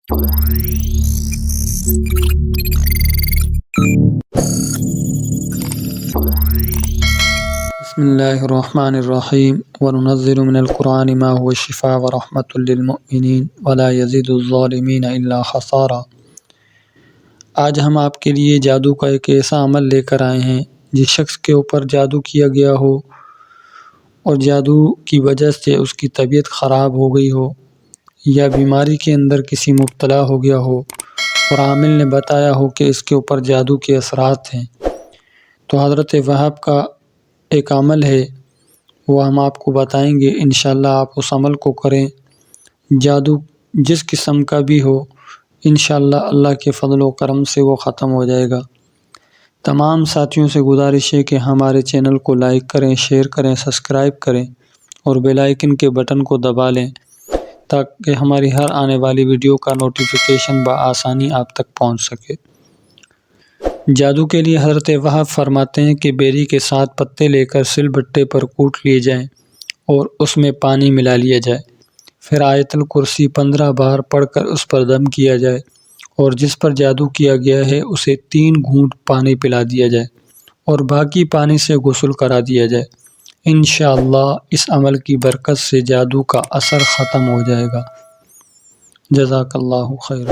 بسم اللہ الرحمن الرحیم وننزل من القرآن ما هو شفاء ورحمة للمؤمنین ولا يزيد الظالمین الا خسارا۔ آج ہم آپ کے لیے جادو کا ایک ایسا عمل لے کر آئے ہیں جس شخص کے اوپر جادو کیا گیا ہو اور جادو کی وجہ سے اس کی طبیعت خراب ہو گئی ہو یا بیماری کے اندر کسی مبتلا ہو گیا ہو اور عامل نے بتایا ہو کہ اس کے اوپر جادو کے اثرات ہیں، تو حضرت وہاب کا ایک عمل ہے وہ ہم آپ کو بتائیں گے۔ انشاءاللہ آپ اس عمل کو کریں، جادو جس قسم کا بھی ہو انشاءاللہ اللہ کے فضل و کرم سے وہ ختم ہو جائے گا۔ تمام ساتھیوں سے گزارش ہے کہ ہمارے چینل کو لائک کریں، شیئر کریں، سبسکرائب کریں اور بیل آئیکن کے بٹن کو دبا لیں تاکہ ہماری ہر آنے والی ویڈیو کا نوٹیفیکیشن بآسانی آپ تک پہنچ سکے۔ جادو کے لیے حضرت وہاب فرماتے ہیں کہ بیری کے 7 پتے لے کر سل بٹے پر کوٹ لیے جائیں اور اس میں پانی ملا لیا جائے، پھر آیت الکرسی 15 بار پڑھ کر اس پر دم کیا جائے اور جس پر جادو کیا گیا ہے اسے 3 گھونٹ پانی پلا دیا جائے اور باقی پانی سے غسل کرا دیا جائے۔ انشاءاللہ اس عمل کی برکت سے جادو کا اثر ختم ہو جائے گا۔ جزاک اللہ خیر۔